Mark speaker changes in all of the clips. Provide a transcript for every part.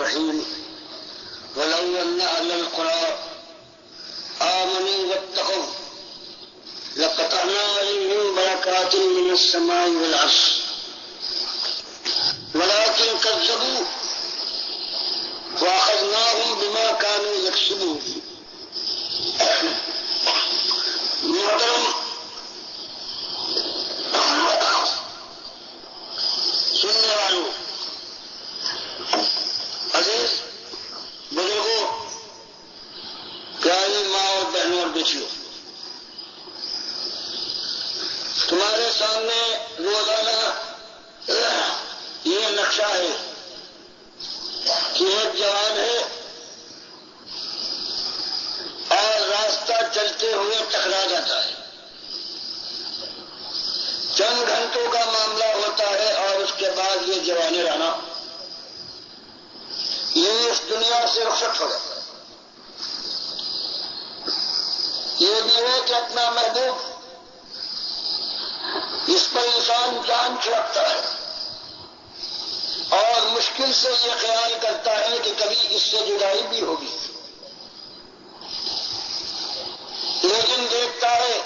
Speaker 1: الرحيم ولو أن أهل القرى آمنوا واتقوا لقطعنا عليهم بركات من السماء والأرض ولكن كذبوا وأخذناهم بما كانوا يكسبون. محترم سننے والوں، عزیز بزرگوں، پیاری ماں اور بہنوں اور بیٹیوں، تمہارے سامنے روزانہ یہ نقشہ ہے کہ ایک جوان ہے اور راستہ چلتے ہوئے ٹکرا جاتا ہے. چند گھنٹوں کا معاملہ ہوتا ہے اور اس کے بعد یہ جوان رانا یہ اس دنیا سے رخصت ہو جاتا ہے. یہ بھی ہے کہ اپنا محبوب اس پر انسان جان چھڑکتا ہے اور مشکل سے یہ خیال کرتا ہے کہ کبھی اس سے جدائی بھی ہوگی، لیکن دیکھتا ہے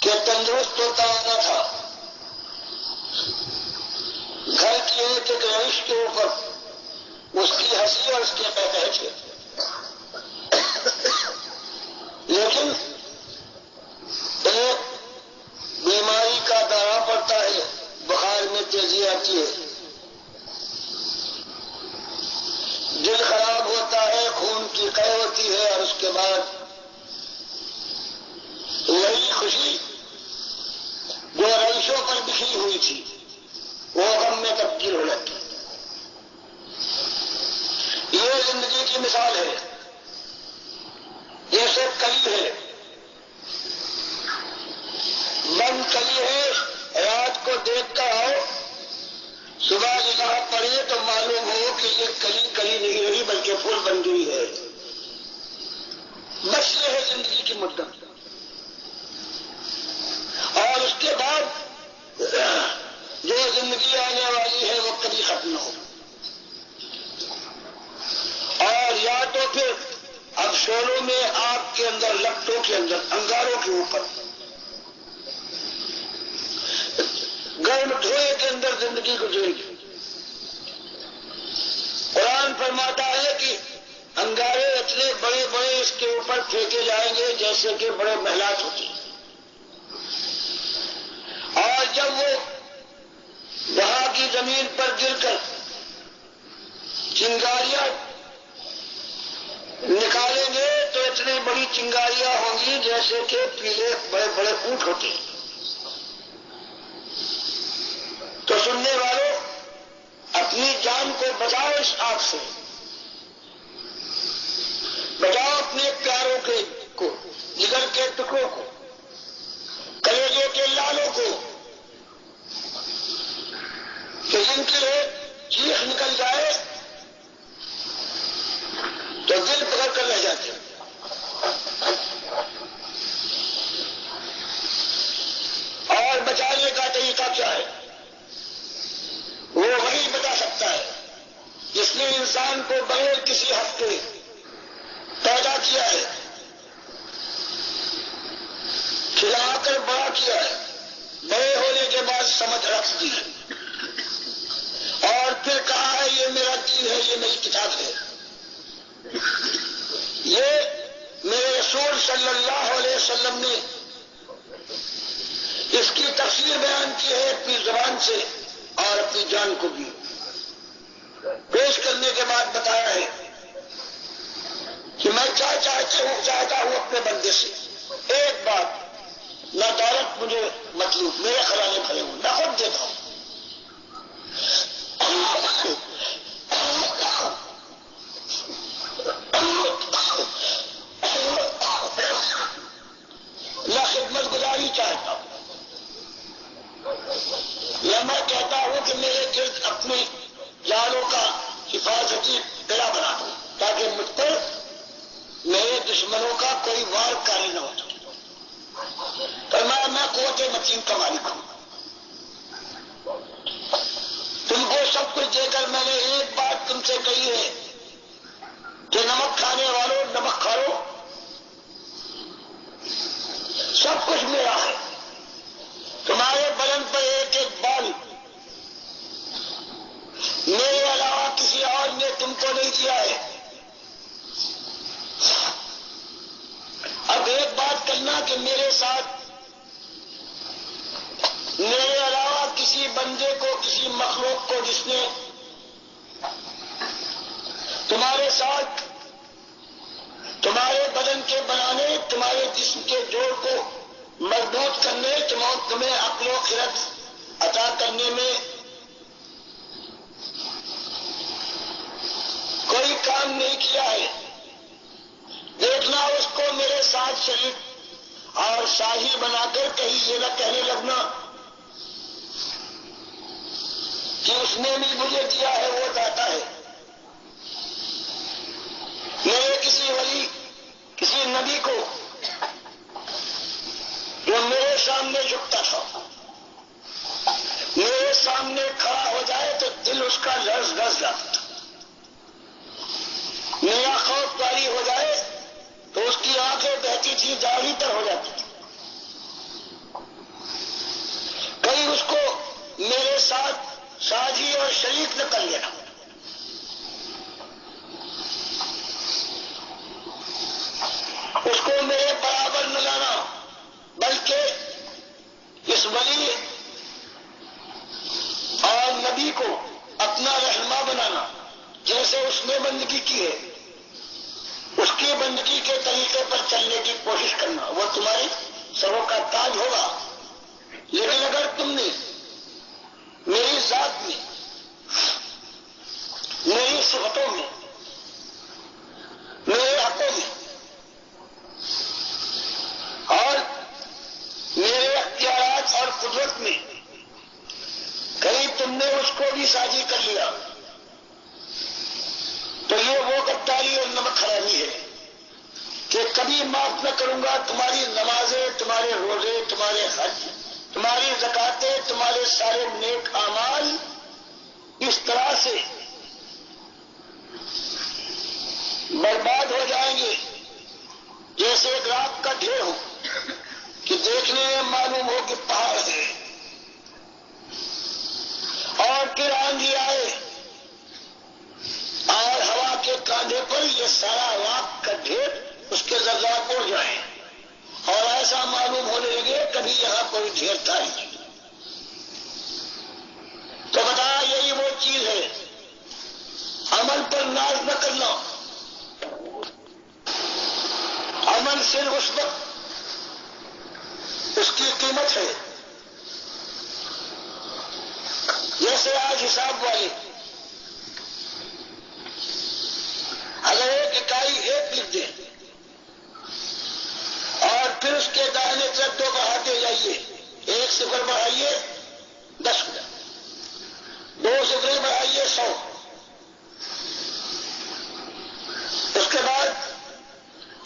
Speaker 1: کہ تندرست ہوتا آنا تھا. گھر کی ایک ایک روش کے اوپر اس کی ہنسی اور اس کے پیدائش تھے، لیکن ایک بیماری کا دورہ پڑتا ہے، بخار میں تیزی آتی ہے، دل خراب ہوتا ہے، خون کی قے ہوتی ہے اور اس کے بعد وہی خوشی جو رئیسوں پر بکھری ہوئی تھی وہ غم میں تبدیل ہو جاتی. یہ زندگی کی مثال ہے. جیسے کلی ہے، بند کلی ہے، رات کو دیکھ کر آؤ، صبح نگاہ پڑے تو معلوم ہو کہ یہ کلی کلی نہیں رہی بلکہ پھول بن گئی ہے. بس یہ ہے زندگی کی مدت. اور اس کے بعد جو زندگی آنے والی ہے وہ کبھی ختم نہ ہو. اور یا تو پھر اب شولوں میں آگ کے اندر، لپٹوں کے اندر، انگاروں کے اوپر گرم دھوئے کے اندر زندگی گزرے گی. قرآن فرماتا ہے کہ انگارے اتنے بڑے بڑے اس کے اوپر پھینکے جائیں گے جیسے کہ بڑے محلات ہوتے ہیں، اور جب وہ وہاں کی زمین پر گر کر چنگاریاں نکالیں گے تو اتنی بڑی چنگاریاں ہوں گی جیسے کہ پیلے بڑے بڑے اونٹ ہوتے ہیں. تو سننے والوں، اپنی جان کو بچاؤ، اس آگ سے بچاؤ، اپنے پیاروں کو، جگر کے ٹکڑوں کو، کلیجے کے لالوں کو، کہ جن کی چیخ نکل جائے تو دل پکڑ کر رہ جاتے. اور بچانے کا طریقہ کیا ہے وہ وہی بتا سکتا ہے جس نے انسان کو بغیر کسی حق کے پیدا کیا ہے، کھلا کر بڑا کیا ہے، بڑے ہونے کے بعد سمجھ رکھ دی ہے، اور پھر کہا ہے یہ میرا دین ہے، یہ میری کتاب ہے، یہ میرے رسول صلی اللہ علیہ وسلم نے اس کی تفسیر بیان کی ہے اپنی زبان سے اور اپنی جان کو بھی پیش کرنے کے بعد بتایا ہے کہ میں چاہتا ہوں اپنے بندے سے ایک بات، نہ دولت مجھے مطلوب، میرے خزانے کھڑے ہوں، نہ خود دیتا ہوں، نہ خدمت گزاری چاہتا ہوں، یا میں کہتا ہوں کہ میرے گرد اپنی جانوں کا حفاظتی قلعہ بنا دوں تاکہ مجھ پر میرے دشمنوں کا کوئی وار کاری نہ ہو سکے. میں قوت متین کا مالک ہوں. تم کو سب کچھ دے کر میں نے ایک بات کو نہیں دیا ہے. اب ایک بات کرنا کہ میرے ساتھ میرے علاوہ کسی بندے کو، کسی مخلوق کو جس نے تمہارے ساتھ تمہارے بدن کے بنانے، تمہارے جسم کے جوڑ کو مضبوط کرنے، تمہیں عقل و خرد عطا کرنے میں کوئی کام نہیں کیا ہے. دیکھنا اس کو میرے ساتھ شریک اور شاہی بنا کر کہیں یہ نہ کہنے لگنا کہ اس نے بھی مجھے دیا ہے، وہ داتا ہے. میرے کسی ولی، کسی نبی کو جو میرے سامنے جھکتا تھا، میرے سامنے کھڑا ہو جائے تو دل اس کا لرز لرز جاتا تھا. میرا خوف طاری ہو جائے تو اس کی آنکھیں بہتی تھی، داڑھی تر ہو جاتی تھی. کہیں اس کو میرے ساتھ ساجی اور شریک نہ کر لینا. اس کو میرے برابر نہ لانا، بلکہ اس ولی اور نبی کو اپنا رہنما بنانا. جیسے اس نے بندگی کی ہے، اس کی بندگی کے طریقے پر چلنے کی کوشش کرنا، وہ تمہارے سروں کا تاج ہوگا. لیکن اگر تم نے میری ذات میں، میری صفتوں میں، میرے حقوں میں اور میرے اختیارات اور قدرت میں کہیں تم نے اس کو بھی ساجی کر لیا تو یہ وہ غداری اور نمک حرامی ہے کہ کبھی معاف نہ کروں گا. تمہاری نمازیں، تمہارے روزے، تمہارے حج، تمہاری زکاتیں، تمہارے سارے نیک اعمال اس طرح سے برباد ہو جائیں گے جیسے ایک راک کا ڈھیر ہو کہ دیکھنے میں معلوم ہو کہ پہاڑ ہے، اور پھر آندھی آئے اور ہوا کے کاندھے پر یہ سارا راک کا ڈھیر اس کے ذرات اڑ جائیں اور ایسا معلوم ہونے لگے کبھی یہاں کوئی ڈھیر تھا ہی. تو بتا، یہی وہ چیز ہے. عمل پر ناز نہ کرنا. عمل صرف اس وقت اس کی قیمت ہے جیسے آج حساب والے اگر ایک اکائی ایک لکھ دیں اور پھر اس کے داہنے طرف 2 بڑھاتے جائیے، 1 صفر بڑھائیے 10 ہو جائے، 2 صفر بڑھائیے 100، اس کے بعد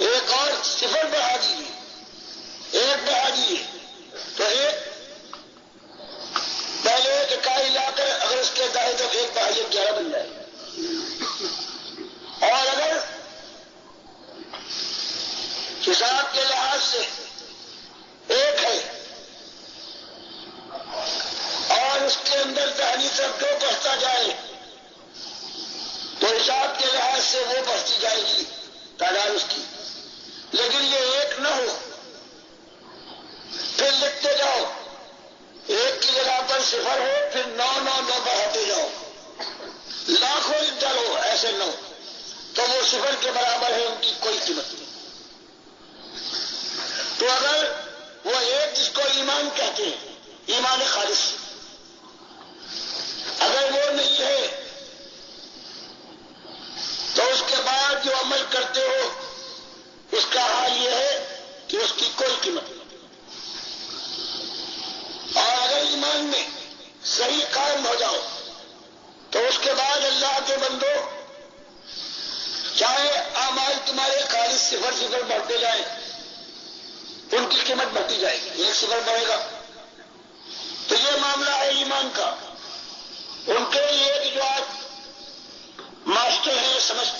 Speaker 1: ایک اور صفر بڑھا دیجیے، 1 بڑھا دیجیے تو پہلے ایک اکائی لا کر اگر اس کے دائیں طرف 1 بڑھائیے 11 بن جائے. اور اگر حساب کے لحاظ سے 1 ہے اور اس کے اندر داہنی طرف 2 بڑھتا جائے تو حساب کے لحاظ سے وہ بڑھتی جائے گی تعداد اس کی. لیکن یہ 1 نہ ہو، پھر لکھتے جاؤ، 1 کی جگہ پر صفر ہو، پھر 9 9 9 بڑھاتے جاؤ، لاکھوں انٹر ہو، ایسے نہ ہو تو وہ صفر کے برابر ہے، ان کی کوئی قیمت نہیں. تو اگر وہ 1 جس کو ایمان کہتے ہیں، ایمان خالص، اگر وہ نہیں ہے تو اس کے بعد جو عمل کرتے ہو اس کا حال یہ ہے کہ اس کی کوئی قیمت نہیں. اور اگر ایمان میں صحیح قائم ہو جاؤ تو اس کے بعد اللہ کے بندو، چاہے اعمال تمہارے خالص 0 0 بڑھتے جائیں، ان کی قیمت بڑھتی جائے گی. 1 صفر بڑھے گا تو یہ معاملہ ہے ایمان کا. ان کے لیے کہ جو آج ماسٹر ہیں، سمجھتے